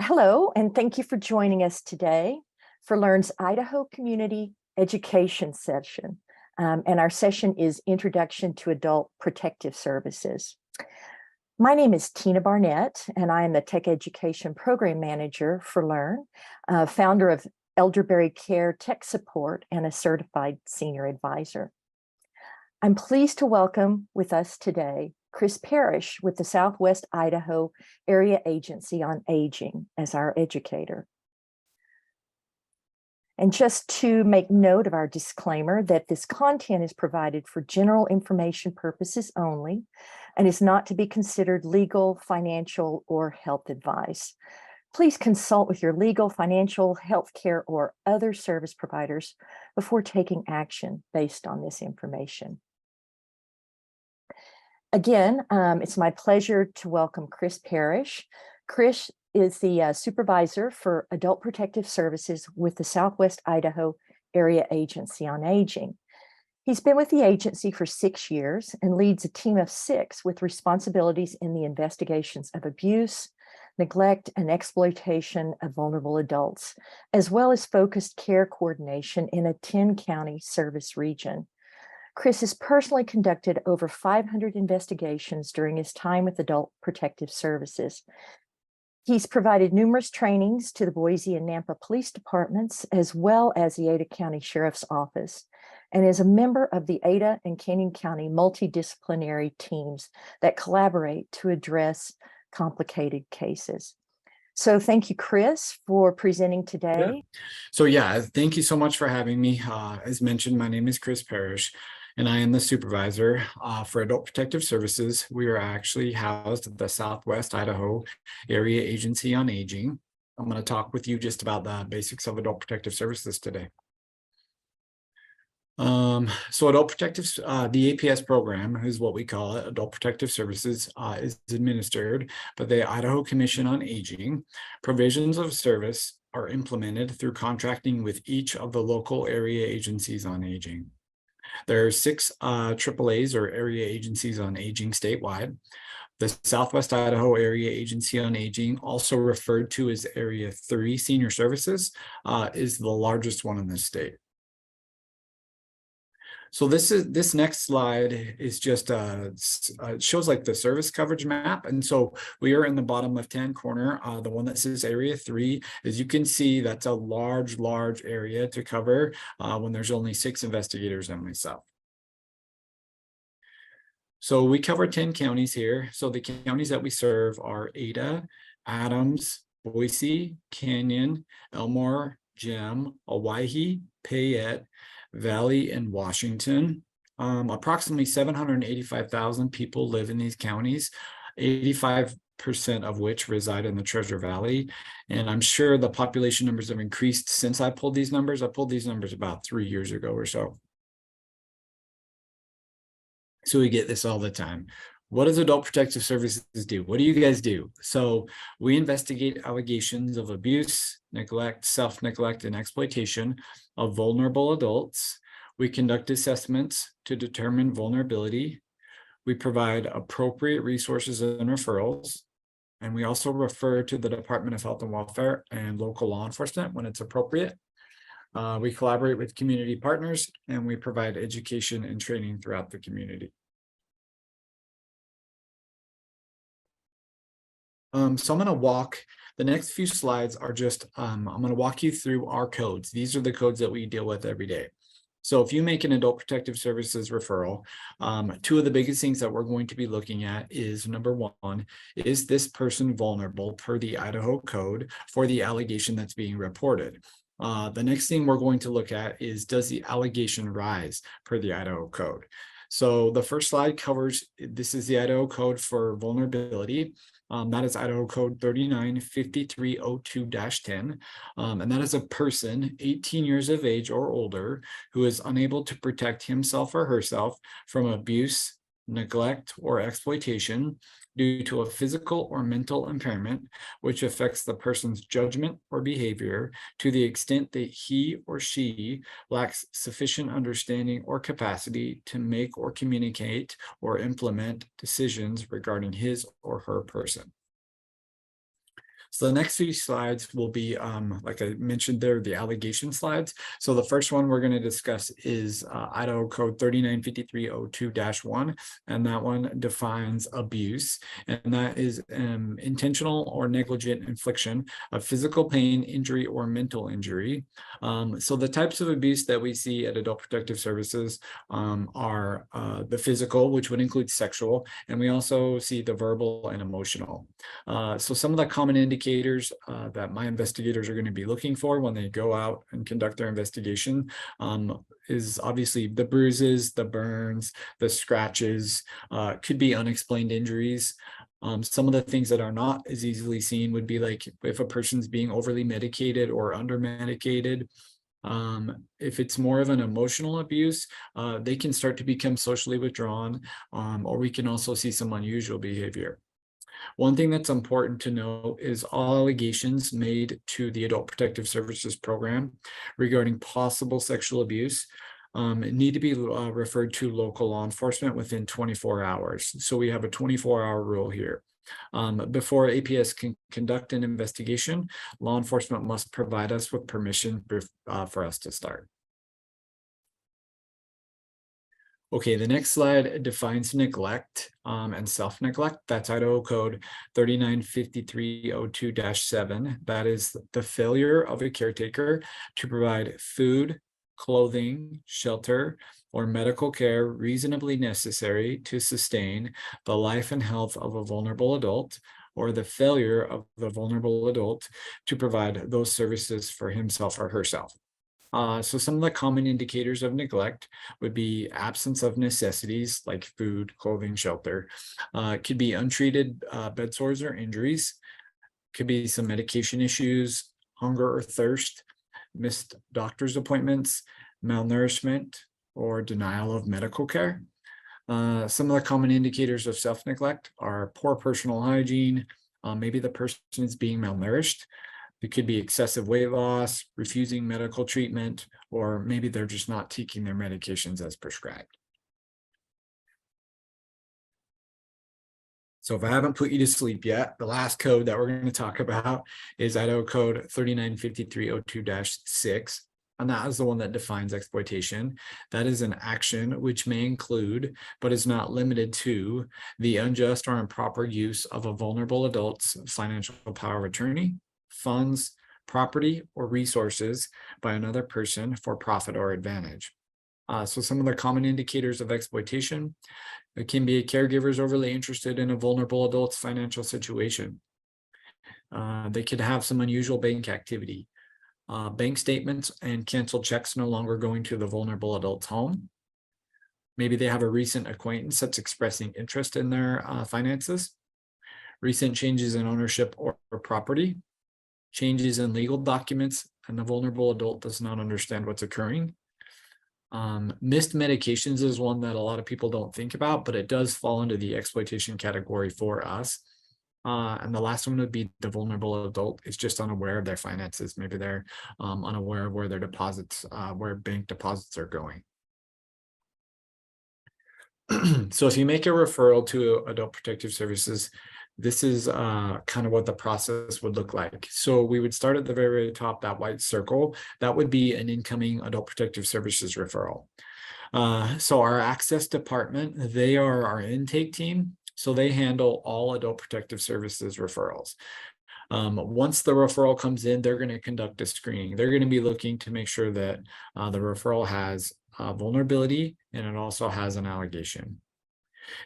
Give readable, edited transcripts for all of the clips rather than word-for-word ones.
Hello, and thank you for joining us today for Learn's Idaho Community Education session. And our session is Introduction to Adult Protective Services. My name is Tina Barnett, and I am the Tech Education Program Manager for Learn, founder of Elderberry Care Tech Support, and a certified senior advisor. I'm pleased to welcome with us today Chris Parish with the Southwest Idaho Area Agency on Aging as our educator. And just to make note of our disclaimer that this content is provided for general information purposes only and is not to be considered legal, financial, or health advice. Please consult with your legal, financial, healthcare, or other service providers before taking action based on this information. Again, it's my pleasure to welcome Chris Parish. Chris is the supervisor for Adult Protective Services with the Southwest Idaho Area Agency on Aging. He's been with the agency for 6 years and leads a team of 6 with responsibilities in the investigations of abuse, neglect, and exploitation of vulnerable adults, as well as focused care coordination in a 10-county service region. Chris has personally conducted over 500 investigations during his time with Adult Protective Services. He's provided numerous trainings to the Boise and Nampa Police Departments, as well as the Ada County Sheriff's Office, and is a member of the Ada and Canyon County multidisciplinary teams that collaborate to address complicated cases. So thank you, Chris, for presenting today. Yeah. Thank you so much for having me. As mentioned, my name is Chris Parish, and I am the supervisor for Adult Protective Services. We are actually housed at the Southwest Idaho Area Agency on Aging. I'm going to talk with you just about the basics of Adult Protective Services today. Adult Protective, the APS program is what we call it. Adult Protective Services is administered by the Idaho Commission on Aging. Provisions of service are implemented through contracting with each of the local area agencies on aging. There are 6 AAAs or area agencies on aging statewide. The Southwest Idaho Area Agency on Aging, also referred to as Area 3 Senior Services, is the largest one in the state. So this next slide is just it shows like the service coverage map, and so we are in the bottom left-hand corner. The one that says Area 3, as you can see, that's a large area to cover when there's only 6 investigators and myself. So we cover 10 counties here. So the counties that we serve are Ada, Adams, Boise, Canyon, Elmore, Gem, Owyhee, Payette, Valley, and Washington. Approximately 785,000 people live in these counties, 85% of which reside in the Treasure Valley. And I'm sure the population numbers have increased since I pulled these numbers. I pulled these numbers about 3 years ago or so. So we get this all the time. What does Adult Protective Services do? What do you guys do? So we investigate allegations of abuse, neglect, self-neglect, and exploitation of vulnerable adults. We conduct assessments to determine vulnerability. We provide appropriate resources and referrals. And we also refer to the Department of Health and Welfare and local law enforcement when it's appropriate. We collaborate with community partners, and we provide education and training throughout the community. So I'm going to walk, the next few slides are just, I'm going to walk you through our codes. These are the codes that we deal with every day. So if you make an Adult Protective Services referral, 2 of the biggest things that we're going to be looking at is, number 1, is this person vulnerable per the Idaho code for the allegation that's being reported? The next thing we're going to look at is, does the allegation rise per the Idaho code? So the first slide covers, this is the Idaho code for vulnerability. That is Idaho code 395302-10. And that is a person 18 years of age or older who is unable to protect himself or herself from abuse, neglect, or exploitation due to a physical or mental impairment, which affects the person's judgment or behavior to the extent that he or she lacks sufficient understanding or capacity to make or communicate or implement decisions regarding his or her person. So the next few slides will be, like I mentioned there, the allegation slides. So the first one we're going to discuss is Idaho Code 395302-1, and that one defines abuse, and that is intentional or negligent infliction of physical pain, injury, or mental injury. So the types of abuse that we see at Adult Protective Services are the physical, which would include sexual, and we also see the verbal and emotional. So some of the common indicators that my investigators are going to be looking for when they go out and conduct their investigation is obviously the bruises, the burns, the scratches, could be unexplained injuries. Some of the things that are not as easily seen would be like if a person's being overly medicated or under medicated. If it's more of an emotional abuse, they can start to become socially withdrawn, or we can also see some unusual behavior. One thing that's important to know is all allegations made to the Adult Protective Services program regarding possible sexual abuse need to be referred to local law enforcement within 24 hours. So we have a 24-hour rule here. Before APS can conduct an investigation, law enforcement must provide us with permission for us to start. Okay, the next slide defines neglect and self-neglect. That's Idaho Code 395302-7. That is the failure of a caretaker to provide food, clothing, shelter, or medical care reasonably necessary to sustain the life and health of a vulnerable adult, or the failure of the vulnerable adult to provide those services for himself or herself. So some of the common indicators of neglect would be absence of necessities like food, clothing, shelter. It could be untreated bed sores or injuries. Could be some medication issues, hunger or thirst, missed doctor's appointments, malnourishment, or denial of medical care. Some of the common indicators of self-neglect are poor personal hygiene. Maybe the person is being malnourished. It could be excessive weight loss, refusing medical treatment, or maybe they're just not taking their medications as prescribed. So if I haven't put you to sleep yet, the last code that we're going to talk about is Idaho Code 395302-6. And that is the one that defines exploitation. That is an action which may include, but is not limited to, the unjust or improper use of a vulnerable adult's financial power of attorney, funds, property, or resources by another person for profit or advantage. So some of the common indicators of exploitation, it can be a caregiver's overly interested in a vulnerable adult's financial situation. They could have some unusual bank activity. Bank statements and canceled checks no longer going to the vulnerable adult's home. Maybe they have a recent acquaintance that's expressing interest in their finances. Recent changes in ownership or property. Changes in legal documents, and the vulnerable adult does not understand what's occurring. Missed medications is one that a lot of people don't think about, but it does fall into the exploitation category for us. And the last one would be the vulnerable adult is just unaware of their finances. Maybe they're unaware of where their deposits, where bank deposits are going. So if you make a referral to Adult Protective Services, this is kind of what the process would look like. So we would start at the very, very top, that white circle. That would be an incoming Adult Protective Services referral. So our access department, they are our intake team. So they handle all Adult Protective Services referrals. Once the referral comes in, they're going to conduct a screening. They're going to be looking to make sure that the referral has vulnerability and it also has an allegation.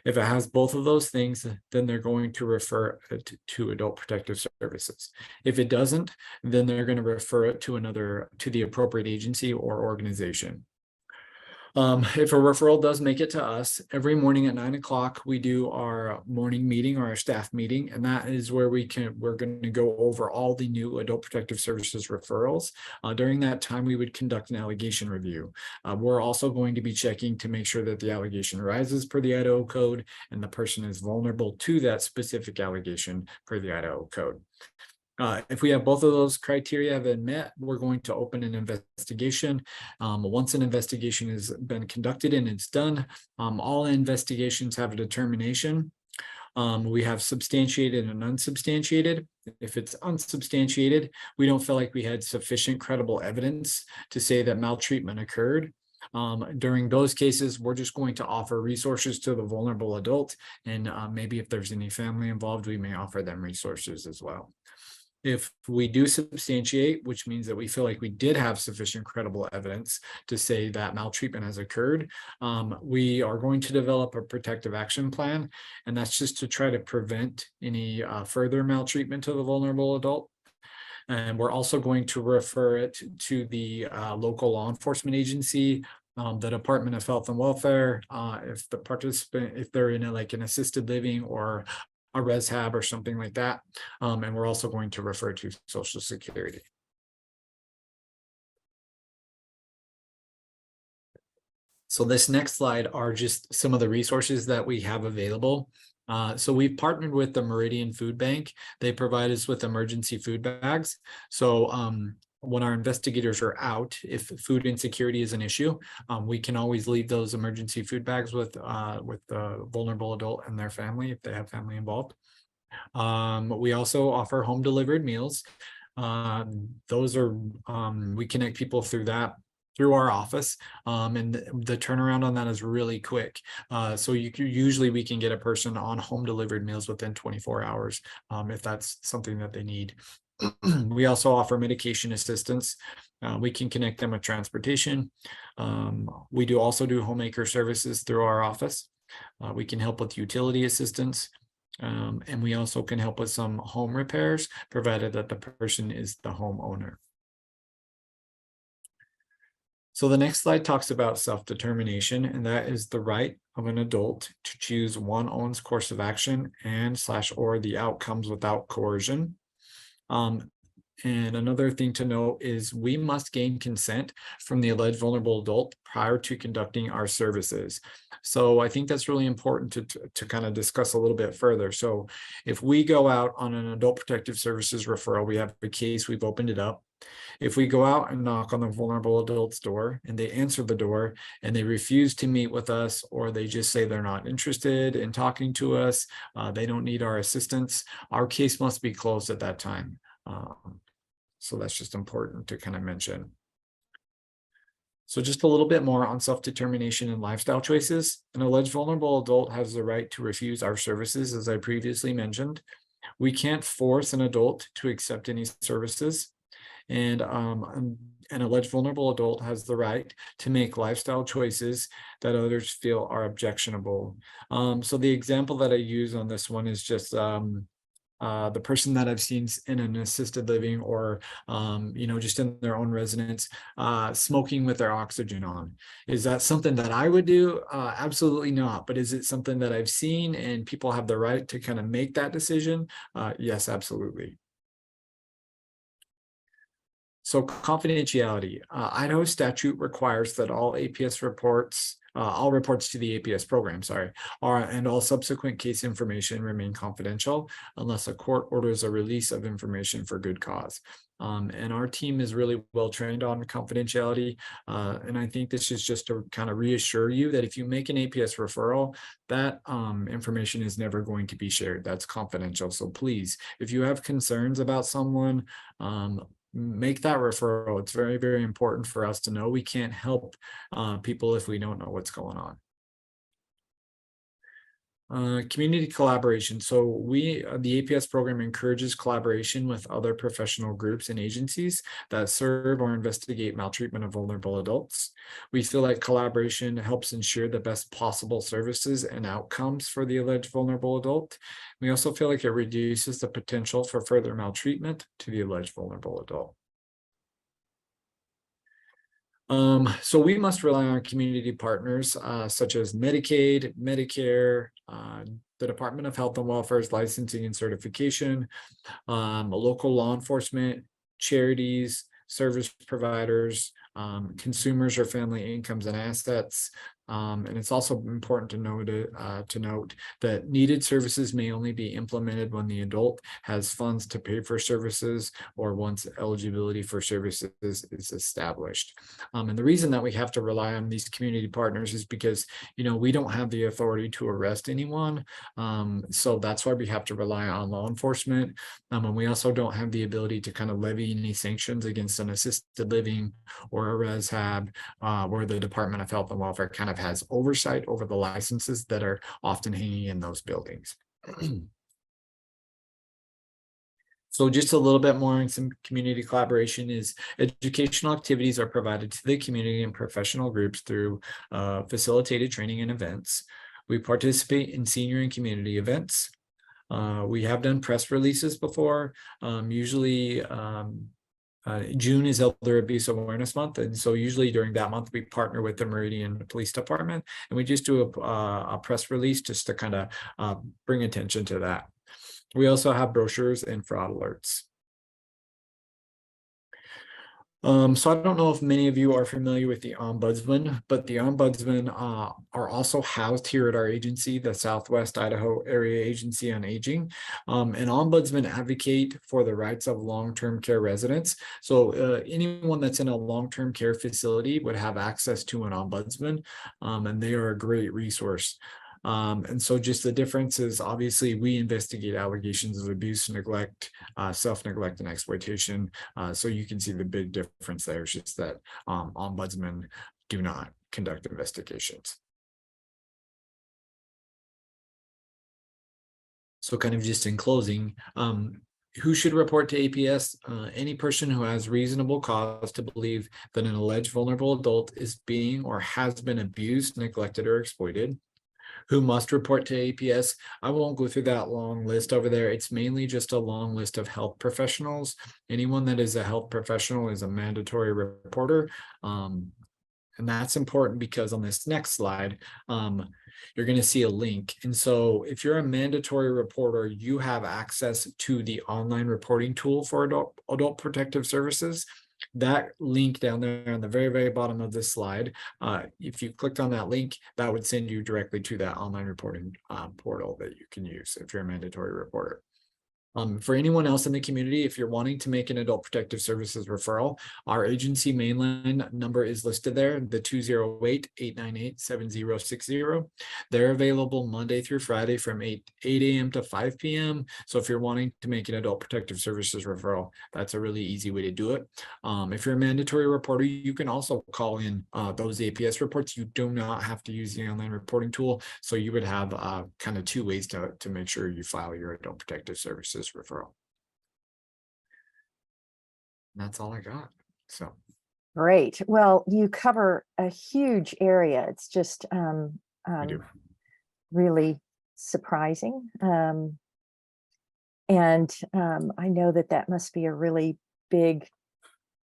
If it has both of those things, then they're going to refer it to Adult Protective Services. If it doesn't, then they're going to refer it to the appropriate agency or organization. If a referral does make it to us, every morning at 9 o'clock, we do our morning meeting or our staff meeting, and that is where we're going to go over all the new Adult Protective Services referrals. During that time, we would conduct an allegation review. We're also going to be checking to make sure that the allegation rises per the Idaho Code and the person is vulnerable to that specific allegation per the Idaho Code. If we have both of those criteria have been met, we're going to open an investigation. Once an investigation has been conducted and it's done, all investigations have a determination. We have substantiated and unsubstantiated. If it's unsubstantiated, we don't feel like we had sufficient credible evidence to say that maltreatment occurred. During those cases, we're just going to offer resources to the vulnerable adult, and maybe if there's any family involved, we may offer them resources as well. If we do substantiate, which means that we feel like we did have sufficient credible evidence to say that maltreatment has occurred, we are going to develop a protective action plan, and that's just to try to prevent any further maltreatment to the vulnerable adult. And we're also going to refer it to the local law enforcement agency, the Department of Health and Welfare, if the participant, if they're in like an assisted living or a rehab or something like that. And we're also going to refer to Social Security. So this next slide are just some of the resources that we have available. So we've partnered with the Meridian Food Bank. They provide us with emergency food bags. So when our investigators are out, if food insecurity is an issue, we can always leave those emergency food bags with the vulnerable adult and their family if they have family involved. We also offer home delivered meals. Those are, we connect people through through our office, and the turnaround on that is really quick. So usually we can get a person on home delivered meals within 24 hours if that's something that they need. We also offer medication assistance. We can connect them with transportation. We also do homemaker services through our office. We can help with utility assistance. And we also can help with some home repairs, provided that the person is the homeowner. So the next slide talks about self-determination, and that is the right of an adult to choose one's own course of action and/or the outcomes without coercion. And another thing to note is we must gain consent from the alleged vulnerable adult prior to conducting our services. So I think that's really important to kind of discuss a little bit further. So if we go out on an adult protective services referral, we have a case, we've opened it up. If we go out and knock on the vulnerable adult's door and they answer the door and they refuse to meet with us, or they just say they're not interested in talking to us, they don't need our assistance, our case must be closed at that time. So that's just important to kind of mention. So just a little bit more on self-determination and lifestyle choices. An alleged vulnerable adult has the right to refuse our services, as I previously mentioned. We can't force an adult to accept any services. And an alleged vulnerable adult has the right to make lifestyle choices that others feel are objectionable. So the example that I use on this one is just the person that I've seen in an assisted living or, just in their own residence, smoking with their oxygen on. Is that something that I would do? Absolutely not. But is it something that I've seen and people have the right to kind of make that decision? Yes, absolutely. So confidentiality. Idaho statute requires that all reports to the APS program, and all subsequent case information remain confidential unless a court orders a release of information for good cause. And our team is really well trained on confidentiality. And I think this is just to kind of reassure you that if you make an APS referral, that information is never going to be shared. That's confidential. So please, if you have concerns about someone, make that referral. It's very, very important for us to know. We can't help people if we don't know what's going on. Community collaboration. So the APS program encourages collaboration with other professional groups and agencies that serve or investigate maltreatment of vulnerable adults. We feel like collaboration helps ensure the best possible services and outcomes for the alleged vulnerable adult. We also feel like it reduces the potential for further maltreatment to the alleged vulnerable adult. So we must rely on community partners such as Medicaid, Medicare, the Department of Health and Welfare's licensing and certification, local law enforcement, charities, service providers, consumers or family incomes and assets, And it's also important to note that needed services may only be implemented when the adult has funds to pay for services or once eligibility for services is established. And the reason that we have to rely on these community partners is because, we don't have the authority to arrest anyone. So that's why we have to rely on law enforcement. And we also don't have the ability to kind of levy any sanctions against an assisted living or a res hab, where the Department of Health and Welfare kind of has oversight over the licenses that are often hanging in those buildings. So just a little bit more on some community collaboration is educational activities are provided to the community and professional groups through facilitated training and events. We participate in senior and community events. We have done press releases before. Usually June is Elder Abuse Awareness Month, and so usually during that month we partner with the Meridian Police Department, and we just do a press release just to kind of bring attention to that. We also have brochures and fraud alerts. So I don't know if many of you are familiar with the Ombudsman, but the Ombudsman are also housed here at our agency, the Southwest Idaho Area Agency on Aging. And Ombudsman advocate for the rights of long-term care residents. So anyone that's in a long-term care facility would have access to an Ombudsman, and they are a great resource. And so just the difference is obviously we investigate allegations of abuse, neglect, self-neglect, and exploitation. So you can see the big difference there. It's just that ombudsmen do not conduct investigations. So kind of just in closing, who should report to APS? Any person who has reasonable cause to believe that an alleged vulnerable adult is being or has been abused, neglected, or exploited. Who must report to APS. I won't go through that long list over there. It's mainly just a long list of health professionals. Anyone that is a health professional is a mandatory reporter. And that's important because on this next slide, you're going to see a link. And so if you're a mandatory reporter, you have access to the online reporting tool for adult protective services. That link down there on the very, very bottom of this slide, if you clicked on that link, that would send you directly to that online reporting portal that you can use if you're a mandatory reporter. For anyone else in the community, if you're wanting to make an adult protective services referral, our agency mainline number is listed there, the 208-898-7060. They're available Monday through Friday from 8 a.m. to 5 p.m. So if you're wanting to make an adult protective services referral, that's a really easy way to do it. If you're a mandatory reporter, you can also call in those APS reports. You do not have to use the online reporting tool. So you would have kind of two ways to make sure you file your adult protective services referral. And that's all I got. So Great. Well, you cover a huge area. It's just really surprising. And I know that must be a really big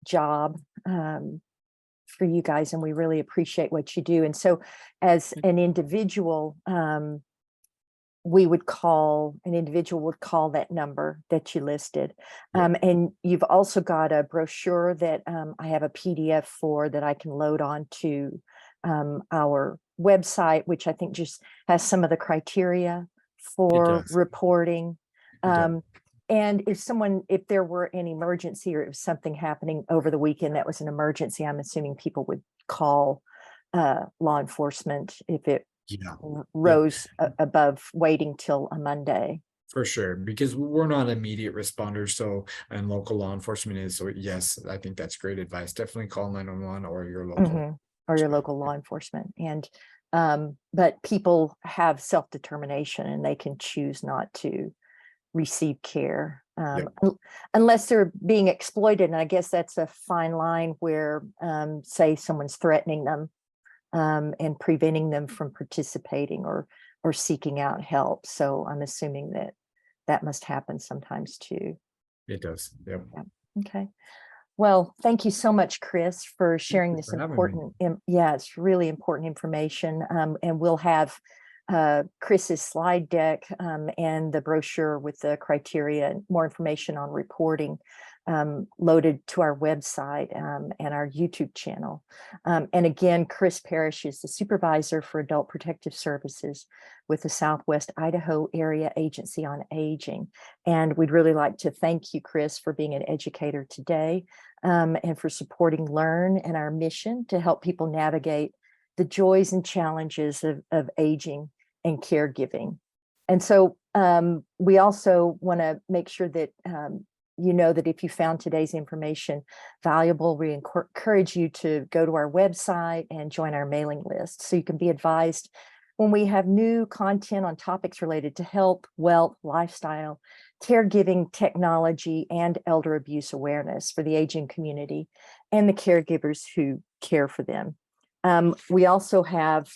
job for you guys, and we really appreciate what you do. And so as an individual, an individual would call that number that you listed. And you've also got a brochure that I have a PDF for that I can load on to our website, which I think just has some of the criteria for reporting. And if there were an emergency or if something happening over the weekend that was an emergency, I'm assuming people would call law enforcement if it rose above waiting till a Monday. For sure, because we're not immediate responders, and local law enforcement is. So yes, I think that's great advice. Definitely call 911 or your local law enforcement. And but people have self-determination and they can choose not to receive care unless they're being exploited. And I guess that's a fine line where say someone's threatening them and preventing them from participating or seeking out help. So I'm assuming that must happen sometimes too. It does. Yep. Yeah. Okay. Well, thank you so much, Chris, for sharing this important. It's really important information. And we'll have Chris's slide deck and the brochure with the criteria and more information on reporting loaded to our website and our YouTube channel. And again, Chris Parish is the supervisor for adult protective services with the Southwest Idaho Area Agency on Aging. And we'd really like to thank you, Chris, for being an educator today and for supporting Learn and our mission to help people navigate the joys and challenges of aging and caregiving. And so we also want to make sure that you know that if you found today's information valuable, we encourage you to go to our website and join our mailing list so you can be advised when we have new content on topics related to health, wealth, lifestyle, caregiving, technology, and elder abuse awareness for the aging community and the caregivers who care for them. We also have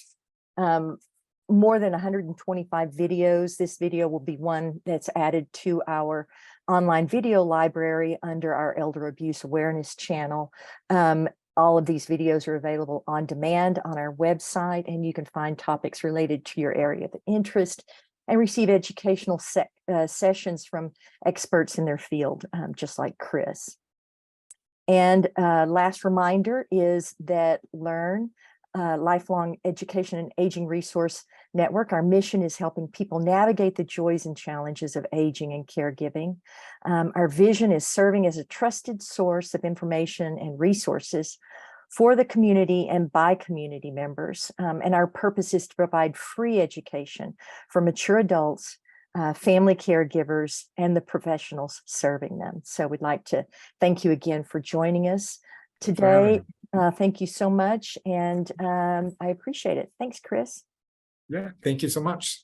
more than 125 videos. This video will be one that's added to our online video library under our Elder Abuse Awareness channel. All of these videos are available on demand on our website, and you can find topics related to your area of interest and receive educational sessions from experts in their field, just like Chris. And last reminder is that Learn, Lifelong Education and Aging Resource Network. Our mission is helping people navigate the joys and challenges of aging and caregiving. Our vision is serving as a trusted source of information and resources for the community and by community members. And our purpose is to provide free education for mature adults, family caregivers, and the professionals serving them. So we'd like to thank you again for joining us today. Thank you so much. And I appreciate it. Thanks, Chris. Yeah, thank you so much.